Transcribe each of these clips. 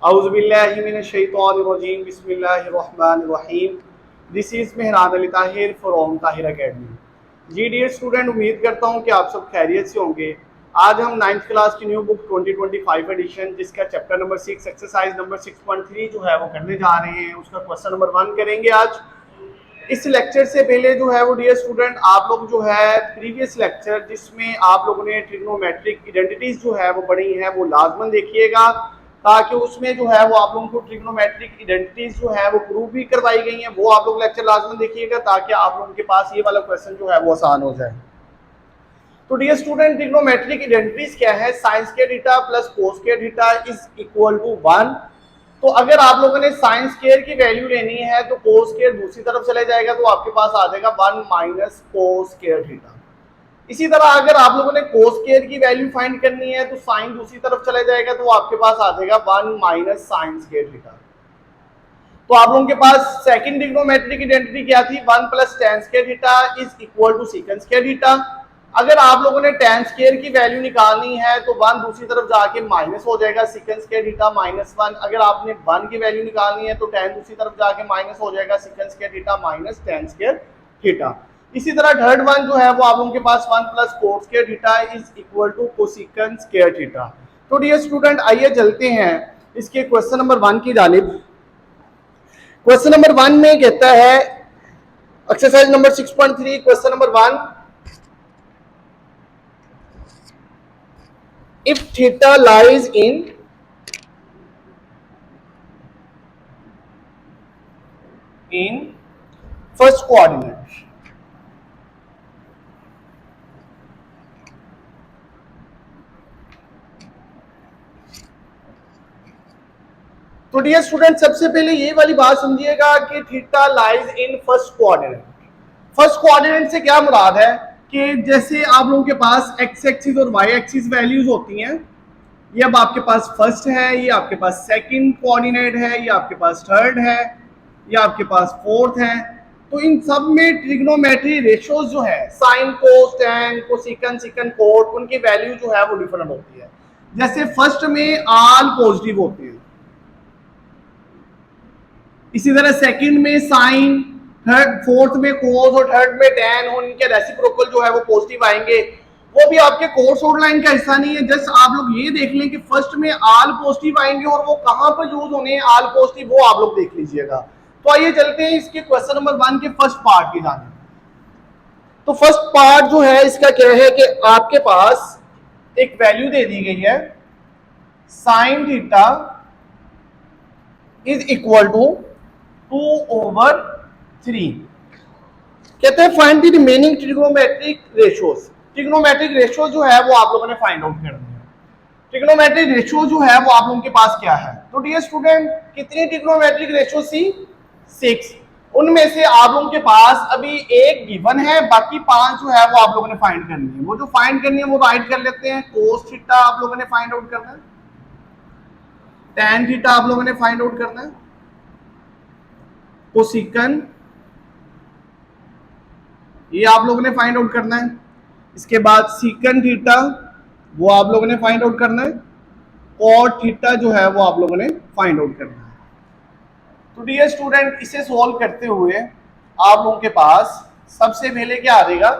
औज़ुबिल्लाहिमिनश्शैतानिर्रजीम बिस्मिल्लाहिर्रहमानिर्रहीम। This is Mehran Ali Tahir from Tahir academy. जी dear student, उम्मीद करता हूँ कि आप सब खैरियत से होंगे। आज हम 9th क्लास की न्यू बुक 2025 एडिशन जिसका चैप्टर नंबर 6 एक्सरसाइज नंबर 6.3 जो है वो करने जा रहे हैं। उसका क्वेश्चन नंबर 1 करेंगे आज। इस लेक्चर से पहले जो है वो डियर स्टूडेंट आप लोग जो है प्रीवियस लेक्चर जिसमें आप लोगों ने ट्रिग्नोमेट्रिक आइडेंटिटीज जो है वो पढ़ी हैं वो लाजमन देखिएगा, ताकि उसमें जो है वो आप लोगों को ट्रिग्नोमेट्रिक आइडेंटिटीज जो है वो प्रूव भी करवाई गई हैं। वो आप लोग लेक्चर लाजमन देखिएगा ताकि आप लोगों के पास ये वाला क्वेश्चन जो है वो आसान हो जाए। तो डियर स्टूडेंट, ट्रिग्नोमेट्रिक आइडेंटिटीज क्या है? Sine square theta plus cos square theta is equal to 1। तो अगर आप लोगों ने साइन स्क्वायर की वैल्यू लेनी है तो कोस स्क्वायर दूसरी तरफ चले जाएगा, तो आपके पास आ जाएगा 1 माइनस कोस स्क्वायर थीटा। इसी तरह अगर आप लोगों ने कोस स्क्वायर की वैल्यू फाइंड करनी है तो साइन दूसरी तरफ चले जाएगा, तो आपके पास आ जाएगा 1 माइनस साइन स्क्वायर थीटा। तो आप लोगों के पास सेकंड ट्रिग्नोमेट्रिक आइडेंटिटी क्या थी? 1 plus tan square theta is equal to second square theta. अगर आप लोगों ने tan स्क्वायर की वैल्यू निकालनी है तो 1 दूसरी तरफ जाके माइनस हो जाएगा, सेकंड स्क्वायर थीटा माइनस 1। अगर आपने 1 की वैल्यू निकालनी है तो tan दूसरी तरफ जाके माइनस हो जाएगा, second square theta minus tan square theta. इसी तरह थर्ड वन जो है वो आप लोगों के पास 1 plus cos square theta is equal to cosecant square theta. तो डियर स्टूडेंट, आइए चलते हैं इसके क्वेश्चन नंबर 1 की जानिब। क्वेश्चन नंबर 1 में कहता है exercise number 6.3 question number 1, if theta lies in first coordinate, तो डियर स्टूडेंट सबसे पहले ये वाली बात समझिएगा कि theta lies in first coordinate. First coordinate से क्या मुराद है कि जैसे आप लोगों के पास एक्स एक्सिस और वाई एक्सिस वैल्यूज होती हैं, ये अब आपके पास फर्स्ट है, ये आपके पास सेकंड कोऑर्डिनेट है, ये आपके पास थर्ड है, ये आपके पास फोर्थ है। तो इन सब में ट्रिग्नोमेट्री रेशियोज जो है sine cos tan cosecant secant cot, उनकी वैल्यू जो है वो डिफरेंट होती है। जैसे फर्स्ट में आल पॉजिटिव होते हैं, इसी तरह सेकंड में साइन, थर्ड फोर्थ में कोस और थर्ड में टैन, उनके रेसिप्रोकल जो है वो पॉजिटिव आएंगे। वो भी आपके कोर्स आउटलाइन का हिस्सा नहीं है। जस्ट आप लोग ये देख लें कि फर्स्ट में आल पॉजिटिव आएंगे और वो कहां पर यूज होने हैं आल पॉजिटिव, वो आप लोग देख लीजिएगा। तो आइए चलते हैं इसके क्वेश्चन नंबर 1 के फर्स्ट पार्ट की जानिब। तो फर्स्ट पार्ट जो है इसका क्या है कि आपके पास एक वैल्यू दे दी गई है, sine theta is equal to 2/3। कहते हैं find the remaining trigonometric ratios. Trigonometric ratio जो है वो आप लोगों ने फाइंड आउट करनी है। ट्रिग्नोमेट्रिक रेशियो जो है वो आप लोगों के पास क्या है? तो डियर स्टूडेंट, कितनी ट्रिग्नोमेट्रिक रेशियो थी? 6। उनमें से आप लोगों के पास अभी एक गिवन है, बाकी 5 जो है वो आप लोगों ने फाइंड करनी है। वो जो फाइंड करनी है वो राइट कर लेते हैं। कोस थीटा आप लोगों ने फाइंड आउट करना है, टैन थीटा आप लोगों ने फाइंड आउट करना है, कोसेकंड ये आप लोगों ने फाइंड आउट करना है। इसके बाद सीकंड थीटा वो आप लोगों ने फाइंड आउट करना है, कॉट थीटा जो है वो आप लोगों ने फाइंड आउट करना है। तो डियर स्टूडेंट, इसे सॉल्व करते हुए आप लोगों के पास सबसे पहले क्या आ जाएगा?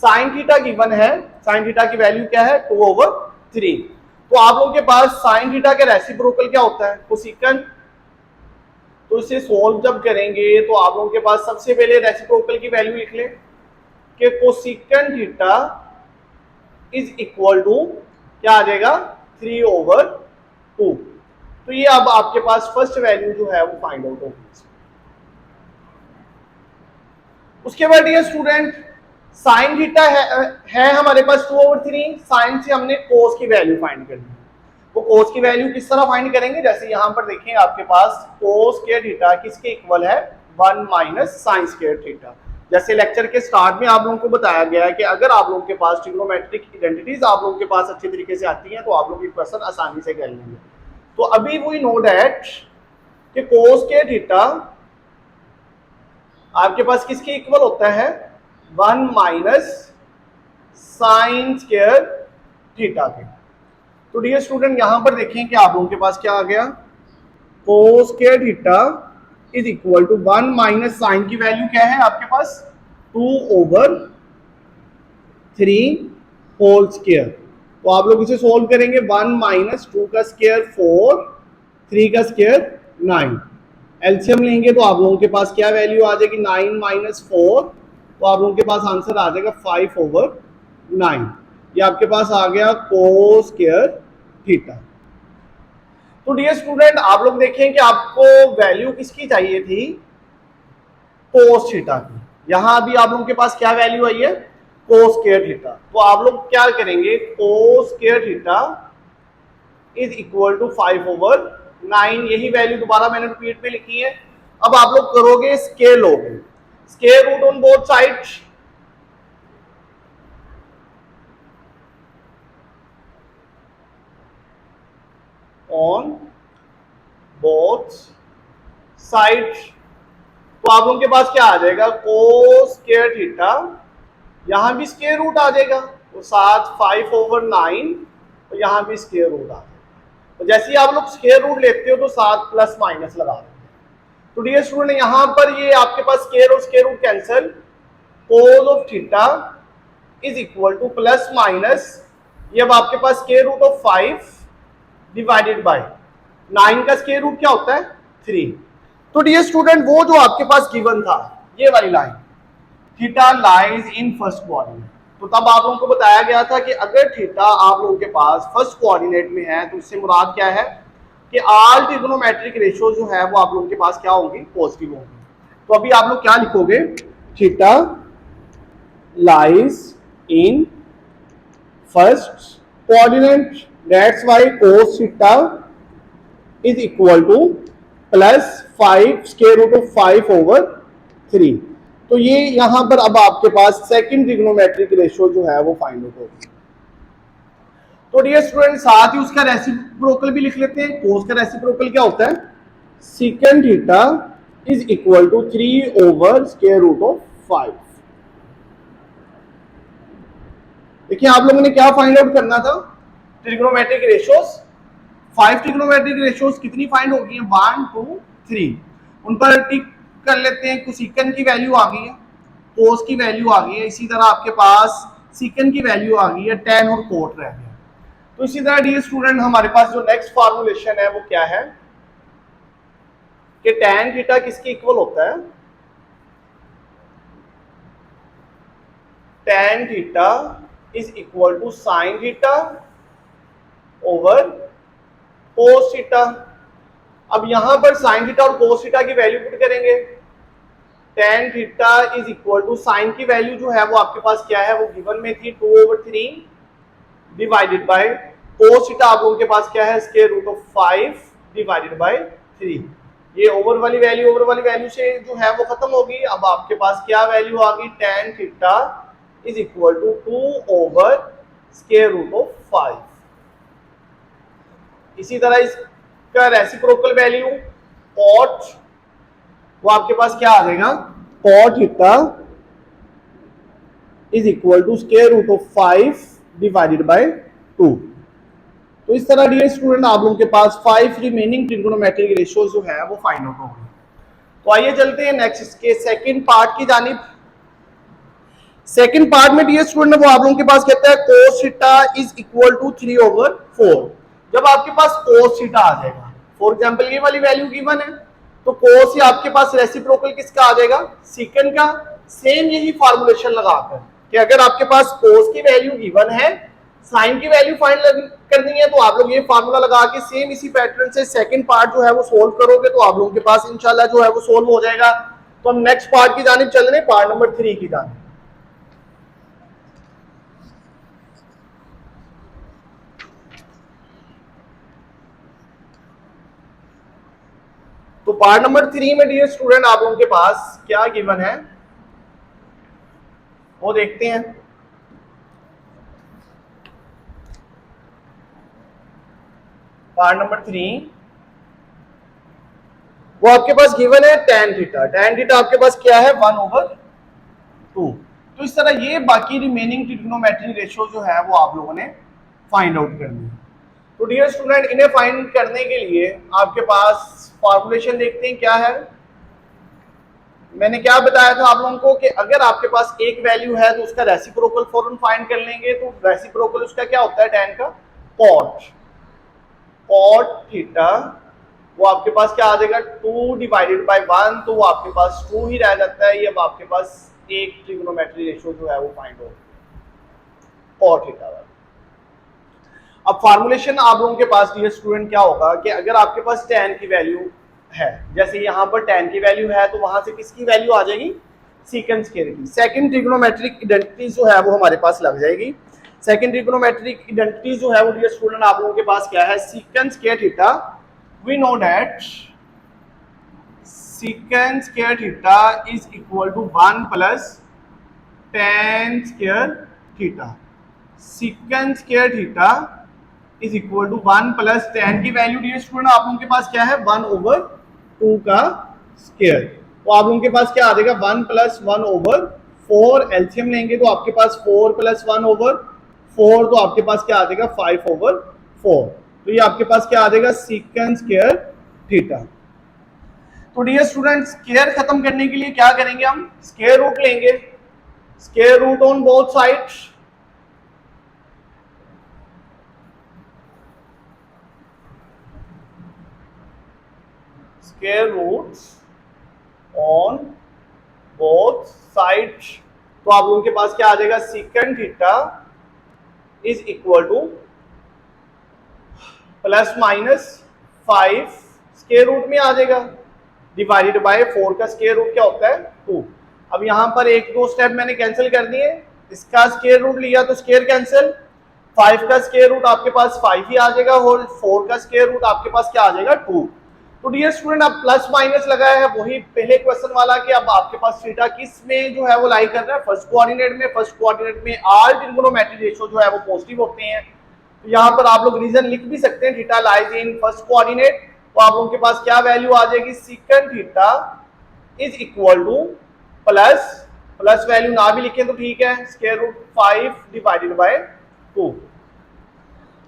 साइन थीटा गिवन है, साइन थीटा की वैल्यू क्या है? 2/3। तो आप लोगों के पास साइन थीटा के रेसिप्रोकल क्या होता है? कोसेकंड। तो इसे सॉल्व जब करेंगे तो आप लोगों के पास सबसे पहले रेसिप्रोकल की वैल्यू लिख लें कि cosecant theta is equal to क्या आ जाएगा? 3/2। तो ये अब आपके पास फर्स्ट वैल्यू जो है वो फाइंड आउट होगी। उसके बाद ये स्टूडेंट साइन थीटा है हमारे पास 2/3। साइन से हमने कोस की वैल्यू फाइंड करनी है। वो कोस की वैल्यू किस तरह फाइंड करेंगे? जैसे यहां पर देखें आपके पास कोस स्क्वायर थीटा किसके इक्वल है? 1 माइनस साइन स्क्वायर थीटा। जैसे लेक्चर के स्टार्ट में आप लोगों को बताया गया है कि अगर आप लोगों के पास ट्रिग्नोमेट्रिक आइडेंटिटीज आप लोगों के पास अच्छे तरीके से आती हैं तो आप लोग ये क्वेश्चन आसानी से कर लेंगे। तो अभी वी नो दैट कि कोस स्क्वायर थीटा आपके पास किसके इक्वल होता है? 1 माइनस साइन स्क्वायर थीटा के। तो डियर स्टूडेंट यहां पर देखें कि आप लोगों के पास क्या आ गया? Cos square theta is equal to 1 minus sine की वैल्यू क्या है आपके पास 2/3 होल स्क्वायर। तो आप लोग इसे सोल्व करेंगे 1 माइनस 2 का स्क्वायर 4, 3 का स्क्वायर 9। एलसीएम लेंगे तो आप लोगों के पास क्या वैल्यू आ जाएगी 9 माइनस 4, तो आप लोगों के पास आंसर आ जाएगा 5/9। ये आपके पास आ गया कोस स्क्वायर थीटा। तो डियर स्टूडेंट आप लोग देखें कि आपको वैल्यू किसकी चाहिए थी, कोस थीटा की। यहां अभी आप लोगों के पास क्या वैल्यू आई है, कोस स्क्वायर थीटा। तो आप लोग क्या करेंगे, cos square theta is equal to 5/9, यही वैल्यू दोबारा मैंने रिपीट में लिखी है। अब आप लोग करोगे स्क्वायर लोगे, square root on both sides, on both sides. तो आप लोगों के पास क्या आ जाएगा, कोस स्क्वायर थीटा, यहां भी स्क्वायर रूट आ जाएगा, तो साथ 5/9, तो यहां भी स्क्वायर रूट आ जाएगा। तो जैसे ही आप लोग स्क्वायर रूट लेते हो तो साथ प्लस माइनस लगा देते हैं। तो डियर स्टूडेंट यहां पर ये आपके पास स्क्वायर और square root cancel, cos of theta is equal to plus minus, ये अब आपके पास square root of 5 divided by 9 का स्क्वायर रूट क्या होता है 3। तो डियर स्टूडेंट वो जो आपके पास गिवन था ये वाली line, theta lies in first coordinate, तो तब आप लोगों को बताया गया था कि अगर थीटा आप लोगों के पास फर्स्ट कोऑर्डिनेट में है तो इससे मुराद क्या है कि ऑल ट्रिग्नोमेट्रिक रेशियो जो है वो आप लोगों के पास क्या होंगी, पॉजिटिव होंगी। तो अभी आप लोग क्या लिखोगे, theta lies in first coordinate, that's why cos theta is equal to plus 5 square root of 5/3। तो ये यहां पर अब आपके पास सेकंड ट्रिग्नोमेट्रिक रेशियो जो है वो फाइंड आउट होगी। तो डियर स्टूडेंट साथ ही उसका रेसिप्रोकल भी लिख लेते हैं। कोस का रेसिप्रोकल क्या होता है, secant theta is equal to square root of 5। देखिए आप लोगों ने क्या फाइंड आउट करना था, ट्रिग्नोमेट्रिक रेशियोज। 5 ट्रिग्नोमेट्रिक रेशियोज कितनी फाइंड होगी, 1 2 3, उन पर टिक कर लेते हैं। कोसेकन की वैल्यू आ गई है, कोस की वैल्यू आ गई है, इसी तरह आपके पास सीकन की वैल्यू आ गई है, tan और कोट रह गया। तो इसी तरह डियर स्टूडेंट हमारे पास जो नेक्स्ट फॉर्मूलेशन है वो क्या है कि tan थीटा किसके इक्वल होता है, tan theta is equal to sine theta over cos theta. अब यहां पर साइन थीटा और कोस थीटा की वैल्यू पुट करेंगे, tan theta is equal to sine की वैल्यू जो है वो आपके पास क्या है, वो गिवन में थी 2/3 डिवाइडेड बाय कोस थीटा आप लोगों के पास क्या है, square root of 5 divided by 3। ये ओवर वाली वैल्यू से जो है वो खत्म होगी। अब आपके पास क्या वैल्यू आ गई, tan theta is equal to square root of 5। इसी तरह इसका रेसिप्रोकल वैल्यू कॉट, वो आपके पास क्या आ जाएगा, cot theta is equal to square root of 5 divided by 2। तो इस तरह डियर स्टूडेंट आप लोगों के पास 5 रिमेनिंग ट्रिग्नोमेट्रिक रेशियोज जो है वो फाइंड आउट हो गए। तो आइए चलते हैं नेक्स्ट इसके सेकंड पार्ट की जानिब। सेकंड पार्ट में डियर स्टूडेंट वो आप लोगों के पास कहता है cos theta is equal to 3/4। जब आपके पास cos थीटा आ जाएगा, फॉर एग्जांपल ये वाली वैल्यू गिवन है, तो cos से आपके पास रेसिप्रोकल किसका आ जाएगा, सेकंड का। सेम यही फॉर्मूलेशन लगाकर कि अगर आपके पास cos की वैल्यू गिवन है, साइन की वैल्यू फाइंड करनी है, तो आप लोग ये फार्मूला लगा के सेम इसी पैटर्न से सेकंड पार्ट जो है वो सोल्व करोगे, तो आप लोगों के पास इंशाल्लाह जो है वो सोल्व हो जाएगा। तो हम नेक्स्ट पार्ट की जानिब चल रहे हैं, पार्ट नंबर 3 की जानिब। तो पार्ट नंबर 3 में डियर स्टूडेंट आप लोगों के पास क्या गिवन है वो देखते हैं। पार्ट नंबर 3 वो आपके पास गिवन है tan थीटा। tan थीटा आपके पास क्या है 1/2। तो इस तरह ये बाकी रिमेनिंग ट्रिग्नोमेट्रिक रेशियो जो है वो आप लोगों ने फाइंड आउट करनी है। तो डियर स्टूडेंट इन्हें फाइंड करने के लिए आपके पास फॉर्मुलेशन देखते हैं क्या है। मैंने क्या बताया था आप लोगों को कि अगर आपके पास एक वैल्यू है तो उसका रेसिप्रोकल फौरन फाइंड कर लेंगे। तो रेसिप्रोकल उसका क्या होता है, tan का कॉट थीटा, वो आपके पास क्या आ जाएगा 2 डिवाइडेड बाय 1, तो वो आपके पास 2 ही रह जाता है। ये अब आपके पास एक ट्रिग्नोमेट्री रेशियो जो है वो फाइंड हो कॉट थीटा वाला। अब फॉर्मुलेशन आप लोगों के पास डियर स्टूडेंट क्या होगा कि अगर आपके पास tan की वैल्यू है, जैसे यहाँ पर tan की वैल्यू है, तो वहां से किसकी वैल्यू आ जाएगी, सीकेंड स्क्वायर की। सेकंड ट्रिग्नोमेट्रिक आइडेंटिटी जो है वो हमारे पास लग जाएगी। सेकंड ट्रिग्नोमेट्रिक आइडेंटिटी जो है वो डियर स्टूडेंट आप लोगों के पास क्या है, secant square theta. We know that secant square theta is equal to 1 plus tan square theta. Secant square theta is equal to 1 plus tan की वैल्यू डियर स्टूडेंट आप लोगों के पास क्या है 1/2 का स्क्वायर। तो आप लोगों के पास क्या आ जाएगा 1 प्लस 1/4। एलसीएम लेंगे तो आपके पास 4 प्लस 1/4, तो आपके पास क्या आ जाएगा 5/4। तो ये आपके पास क्या आ जाएगा सीकेंड स्क्वायर थीटा। तो डियर स्टूडेंट स्क्वायर खत्म करने के लिए क्या करेंगे, हम स्क्वायर रूट लेंगे, square root on both sides. Square roots on both sides, तो आप लोगों के पास क्या आ जाएगा secant theta is equal to plus minus 5 square root में आ जाएगा डिवाइडेड बाय 4 का स्क्वायर रूट क्या होता है 2। अब यहां पर एक दो स्टेप मैंने कैंसिल कर दिए, इसका स्क्वायर रूट लिया तो स्क्वायर कैंसिल, 5 का स्क्वायर रूट आपके पास 5 ही आ जाएगा और 4 का स्क्वायर रूट आपके पास क्या आ जाएगा 2। तो डियर स्टूडेंट अब प्लस माइनस लगाया है वही पहले क्वेश्चन वाला कि अब आपके पास थीटा किस में जो है वो लाई कर रहा है, फर्स्ट कोऑर्डिनेट में। फर्स्ट कोऑर्डिनेट में ऑल ट्रिग्नोमेट्रिक रेशियो जो है वो पॉजिटिव होते हैं। तो यहाँ पर आप लोग रीजन लिख भी सकते हैं, theta lies in first coordinate. तो आप लोगों के पास क्या वैल्यू आ जाएगी, सीकेंड theta is equal to plus value ना भी लिखें तो ठीक है, स्क्वायर रूट 5 डिवाइडेड बाय 2।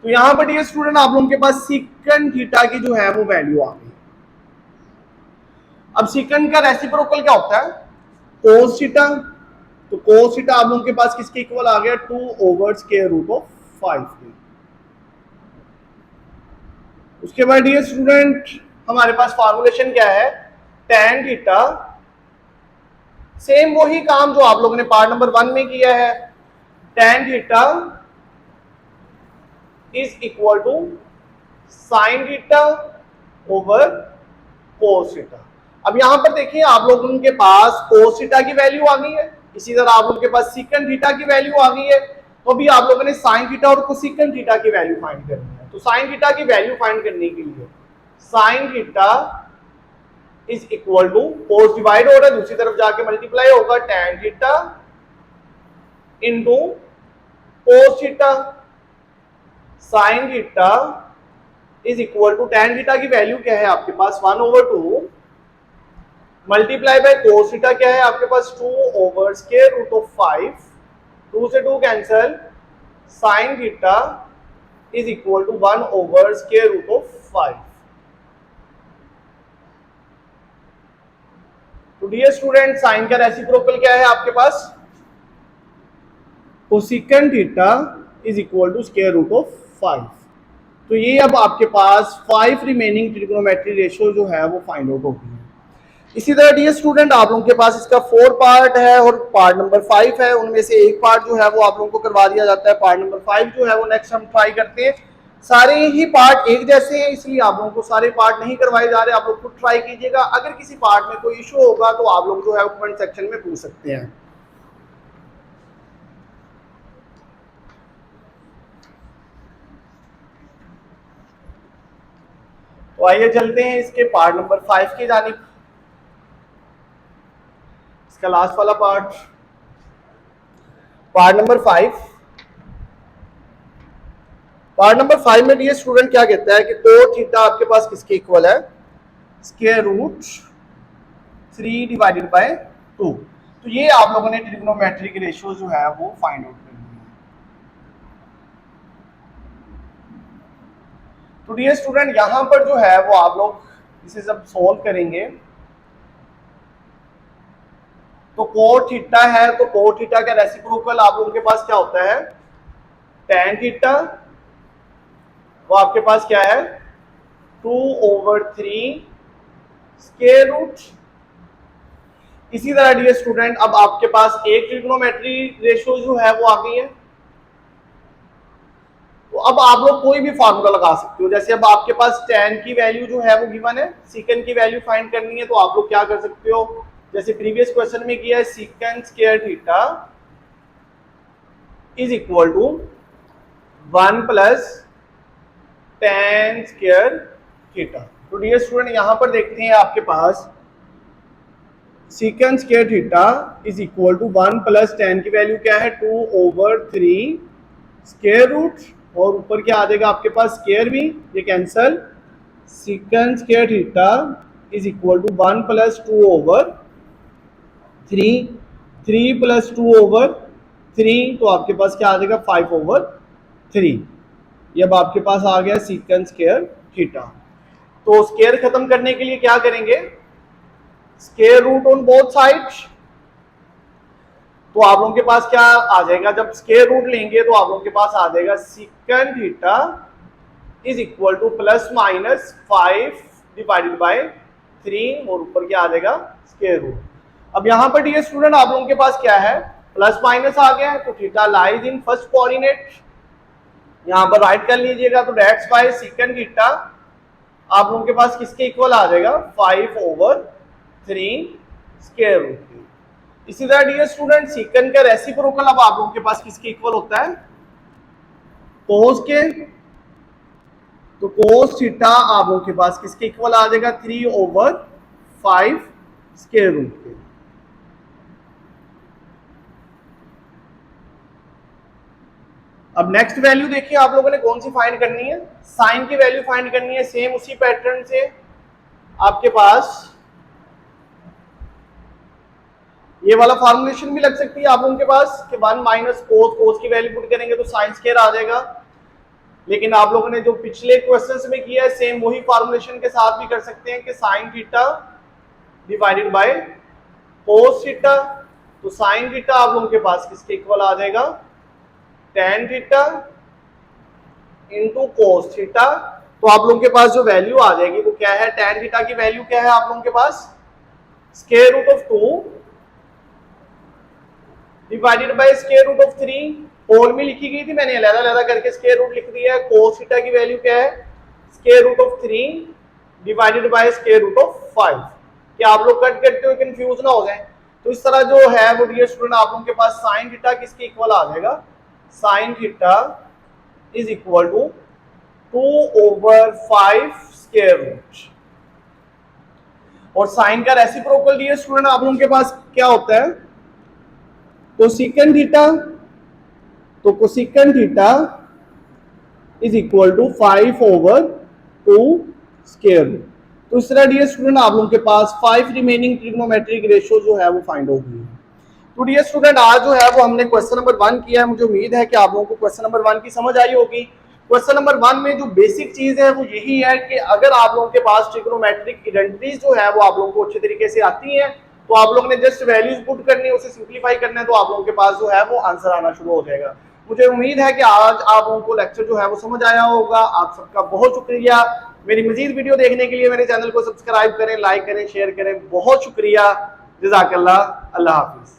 तो यहां पर डियर स्टूडेंट आप लोगों के पास सीकेंड थीटा की जो है वो वैल्यू आ गई। अब सीकेंड का रेसिप्रोकल क्या होता है कोस थीटा। तो कोस थीटा आप लोगों के पास किसके इक्वल आ गया 2/√5। उसके बाद डियर स्टूडेंट हमारे पास फॉर्मूलेशन क्या है, tan थीटा, सेम वही काम जो आप लोगों ने पार्ट नंबर 1 में किया है, tan theta is equal to sine theta over cos theta. अब यहां पर देखिए आप लोगों के पास कोस थीटा की वैल्यू आ गई है, इसी तरह आप लोगों के पास सीकेंड थीटा की वैल्यू आ गई है। तो अभी आप लोगों ने साइन थीटा और कोसेकेंड थीटा की वैल्यू फाइंड करनी है। तो साइन थीटा की वैल्यू फाइंड करने के लिए sine theta is equal to cos divide हो रहा है, दूसरी तरफ जाके मल्टीप्लाई होगा tan theta into cos theta. Sine theta is equal to tan theta की वैल्यू क्या है आपके पास 1/2 मल्टीप्लाई बाय कोस थीटा क्या है आपके पास 2/√5। 2 से 2 cancel, sign theta is equal to 1/√5। तो डियर स्टूडेंट साइन का रेसिप्रोकल क्या है आपके पास, cosecant theta is equal to √5। तो ये अब आपके पास 5 रिमेनिंग ट्रिग्नोमेट्री रेशियो जो है वो फाइंड आउट होगी। इसी तरह डियर स्टूडेंट आप लोगों के पास इसका 4 पार्ट है और पार्ट नंबर 5 है, उनमें से एक पार्ट जो है वो आप लोगों को करवा दिया जाता है। पार्ट नंबर 5 जो है वो नेक्स्ट हम ट्राई करते हैं। सारे ही पार्ट एक जैसे हैं इसलिए आप लोगों को सारे पार्ट नहीं करवाए जा रहे, आप लोग खुद ट्राई कीजिएगा। अगर किसी पार्ट में कोई इशू होगा तो आप लोग जो है कमेंट सेक्शन में पूछ सकते हैं। तो आइए चलते हैं इसके पार्ट नंबर 5 की जानिब, इसका लास्ट वाला पार्ट नंबर 5। पार्ट नंबर 5 में डियर स्टूडेंट क्या कहता है कि कोट थीटा आपके पास किसके इक्वल है, स्क्वायर रूट 3 डिवाइडेड बाय 2। तो ये आप लोगों ने ट्रिग्नोमेट्रिक रेशियो जो है वो फाइंड आउट करनी है। तो डियर स्टूडेंट यहां पर जो है वो आप लोग इसे जब सोल्व करेंगे तो कोट थीटा है, तो कोट थीटा का रेसिप्रोकल आप लोगों के पास क्या होता है, tan थीटा, वो आपके पास क्या है 2/3 स्क्वायर रूट। इसी तरह डियर स्टूडेंट अब आपके पास एक ट्रिग्नोमेट्री रेशियो जो है वो आ गई है, तो अब आप लोग कोई भी फार्मूला लगा सकते हो। जैसे अब आपके पास tan की वैल्यू जो है वो गिवन है, सीकन की वैल्यू फाइंड करनी है, तो आप लोग क्या कर सकते हो, जैसे प्रीवियस क्वेश्चन में किया है, secant square theta is equal to 1 plus tan square theta. तो डियर स्टूडेंट यहां पर देखते हैं आपके पास secant square theta is equal to 1 plus tan की वैल्यू क्या है 2/3 स्क्वायर रूट, और ऊपर क्या आ जाएगा आपके पास स्क्वायर भी, ये cancel, secant square theta is equal to 1 plus 2/3, 3 plus 2/3, तो आपके पास क्या आ जाएगा 5/3। ये अब आपके पास आ गया सीकन स्क्वायर थीटा। तो स्क्वायर खत्म करने के लिए क्या करेंगे, square root on both sides, तो आप लोगों के पास क्या आ जाएगा, जब स्क्वायर रूट लेंगे तो आप लोगों के पास आ जाएगा secant theta is equal to plus minus 5 divided by 3, और ऊपर क्या आ जाएगा स्क्वायर रूट। अब यहां पर डियर स्टूडेंट आप लोगों के पास क्या है, प्लस माइनस आ गया है, तो theta lies in first coordinate, यहां पर राइट कर लीजिएगा, तो दैट्स व्हाई सीकन थीटा आप लोगों के पास किसके इक्वल आ जाएगा 5/3 स्क्वायर रूट। इसी तरह डियर स्टूडेंट सीकन का रेसिप्रोकल अब आप लोगों के पास किसके इक्वल होता है, कोस के, तो कोस थीटा आप लोगों के पास किसके इक्वल आ जाएगा 3/5 स्क्वायर रूट के। अब नेक्स्ट वैल्यू देखिए आप लोगों ने कौन सी फाइंड करनी है, साइन की वैल्यू फाइंड करनी है। सेम उसी पैटर्न से आपके पास ये वाला फॉर्मुलेशन भी लग सकती है आप लोगों के पास कि 1 माइनस कोस, कोस की वैल्यू पुट करेंगे तो साइन स्क्वायर आ जाएगा। लेकिन आप लोगों ने जो पिछले क्वेश्चंस में किया है सेम वही फॉर्मुलेशन के साथ भी कर सकते हैं कि sine theta divided by cos theta, तो साइन थीटा आप लोगों के पास किसके इक्वल आ जाएगा tan theta into cos theta. तो आप लोगों के पास जो वैल्यू आ जाएगी वो क्या है, tan थीटा की वैल्यू क्या है आप लोगों के पास square root of 2 divided by square root of 3, whole में लिखी गई थी, मैंने अलग अलग करके स्क्वायर रूट लिख दिया है। कोस थीटा की वैल्यू क्या है square root of 3 divided by square root of 5। क्या आप लोग कट करते हुए कंफ्यूज ना हो जाए, तो इस तरह जो है वो डियर स्टूडेंट आप लोगों के पास साइन थीटा किसके इक्वल आ जाएगा, sine theta is equal to 2/5 square root. और साइन का रेसिप्रोकल डियर स्टूडेंट आप लोगों के पास क्या होता है, कोसेकन थीटा, तो cosecant theta is equal to 5/2 square root. तो इस तरह डियर स्टूडेंट आप लोगों के पास 5 रिमेनिंग ट्रिग्नोमेट्रिक रेशियो जो है वो फाइंड हो गई है। तो डियर स्टूडेंट आज जो है वो हमने क्वेश्चन नंबर 1 किया है। मुझे उम्मीद है कि आप लोगों को क्वेश्चन नंबर 1 की समझ आई होगी। क्वेश्चन नंबर 1 में जो बेसिक चीज है वो यही है कि अगर आप लोगों के पास ट्रिग्नोमेट्रिक आइडेंटिटीज जो है वो आप लोगों को अच्छे तरीके से आती हैं, तो आप लोगों ने जस्ट वैल्यूज पुट करनी है, उसे सिंप्लीफाई करना है, तो आप लोगों के पास जो है वो आंसर आना शुरू हो जाएगा। मुझे उम्मीद है कि आज आप लोगों को लेक्चर जो है वो समझ आया होगा। आप सबका बहुत शुक्रिया। मेरी मजीद वीडियो देखने के लिए मेरे चैनल को सब्सक्राइब करें, लाइक करें, शेयर करें। बहुत शुक्रिया। जज़ाकल्लाह। अल्लाह हाफिज।